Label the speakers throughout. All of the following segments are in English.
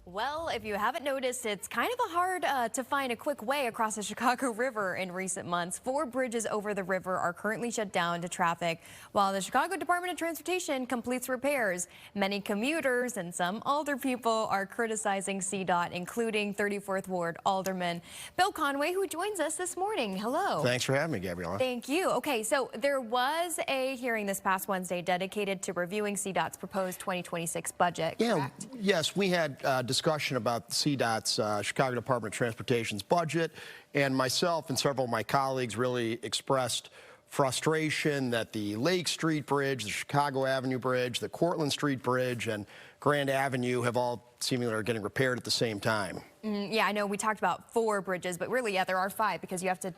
Speaker 1: Well, if you haven't noticed, it's kind of hard to find a quick way across the Chicago River in recent months. 4 bridges over the river are currently shut down to traffic while the Chicago Department of Transportation completes repairs. Many commuters and some older people are criticizing CDOT, including 34th Ward Alderman Bill Conway, who joins us this morning. Hello.
Speaker 2: Thanks for having me, Gabriella.
Speaker 1: Thank you. Okay, so there was a hearing this past Wednesday dedicated to reviewing CDOT's proposed 2026 budget, correct?
Speaker 2: Yes, we had discussion about CDOT's Chicago Department of Transportation's budget, and myself and several of my colleagues really expressed frustration that the Lake Street Bridge, the Chicago Avenue Bridge, the Cortlandt Street Bridge, and Grand Avenue have all seemingly are getting repaired at the same time.
Speaker 1: Yeah, I know we talked about 4 bridges, but really, yeah, there are 5 because you have to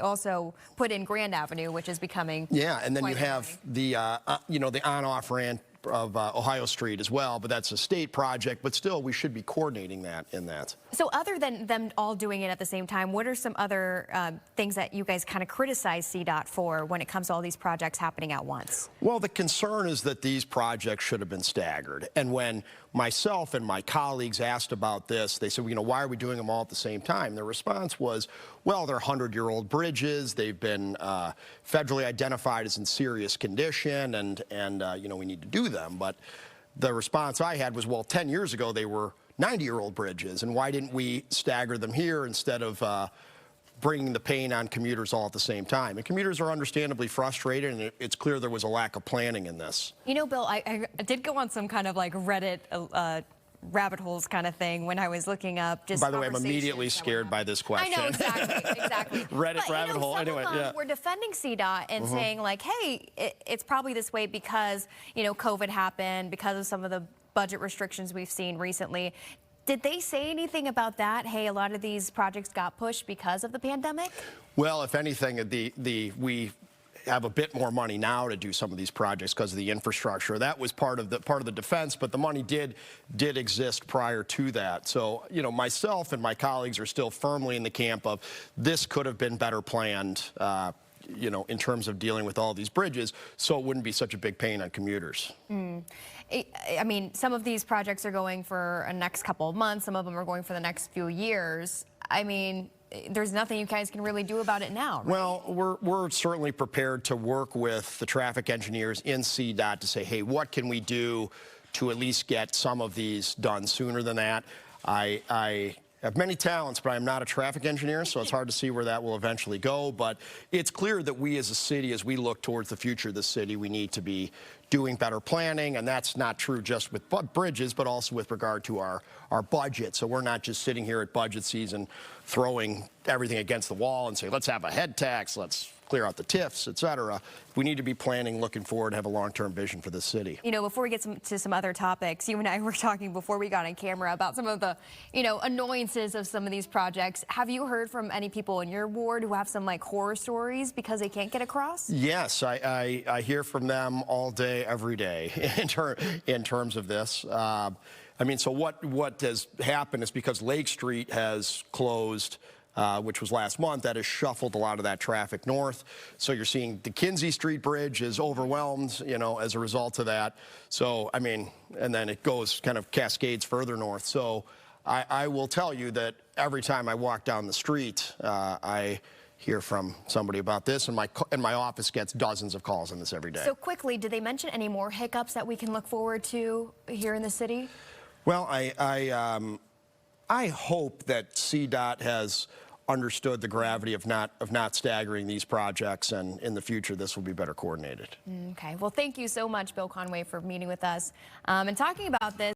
Speaker 1: also put in Grand Avenue, which is becoming
Speaker 2: and then you have the the on-off ramp of Ohio Street as well, but that's a state project, but still we should be coordinating that in that.
Speaker 1: So other than them all doing it at the same time, what are some other things that you guys kind of criticize CDOT for when it comes to all these projects happening at once?
Speaker 2: Well, the concern is that these projects should have been staggered, and when myself and my colleagues asked about this, they said, why are we doing them all at the same time? The response was, well, they're 100-year-old bridges, they've been federally identified as in serious condition, and we need to do them. But the response I had was, well, 10 years ago they were 90-year-old bridges, and why didn't we stagger them here instead of bringing the pain on commuters all at the same time? And commuters are understandably frustrated, and it's clear there was a lack of planning in this.
Speaker 1: You know, Bill, I did go on some kind of like Reddit rabbit holes kind of thing when I was looking up just.
Speaker 2: By the way, I'm immediately scared by this question.
Speaker 1: I know, exactly.
Speaker 2: Reddit rabbit hole. Anyway,
Speaker 1: yeah. We're defending CDOT and saying like, hey, it's probably this way because COVID happened, because of some of the budget restrictions we've seen recently. Did they say anything about that? Hey, a lot of these projects got pushed because of the pandemic? Well,
Speaker 2: if anything, we have a bit more money now to do some of these projects because of the infrastructure. That was part of the defense, but the money did exist prior to that. So, myself and my colleagues are still firmly in the camp of this could have been better planned, in terms of dealing with all these bridges, so it wouldn't be such a big pain on commuters.
Speaker 1: I mean, some of these projects are going for a next couple of months. Some of them are going for the next few years. I mean, there's nothing you guys can really do about it now, right?
Speaker 2: Well, we're certainly prepared to work with the traffic engineers in CDOT to say, hey, what can we do to at least get some of these done sooner than that? I have many talents, but I'm not a traffic engineer, so it's hard to see where that will eventually go. But it's clear that we as a city, as we look towards the future of the city, we need to be doing better planning, and that's not true just with bridges, but also with regard to our budget. So we're not just sitting here at budget season throwing everything against the wall and say, let's have a head tax, let's clear out the TIFs, et cetera. We need to be planning, looking forward, have a long-term vision for the city.
Speaker 1: Before we get to some other topics, you and I were talking before we got on camera about some of the, annoyances of some of these projects. Have you heard from any people in your ward who have some like horror stories because they can't get across?
Speaker 2: Yes, I hear from them all day, every day in terms of this. So what has happened is because Lake Street has closed, which was last month, that has shuffled a lot of that traffic north. So you're seeing the Kinsey Street Bridge is overwhelmed, as a result of that. So, and then it goes kind of cascades further north. So I will tell you that every time I walk down the street, I hear from somebody about this, and my office gets dozens of calls on this every day.
Speaker 1: So quickly, did they mention any more hiccups that we can look forward to here in the city?
Speaker 2: Well, I hope that CDOT has understood the gravity of not staggering these projects, and in the future this will be better coordinated.
Speaker 1: Okay. Well, thank you so much, Bill Conway, for meeting with us and talking about this.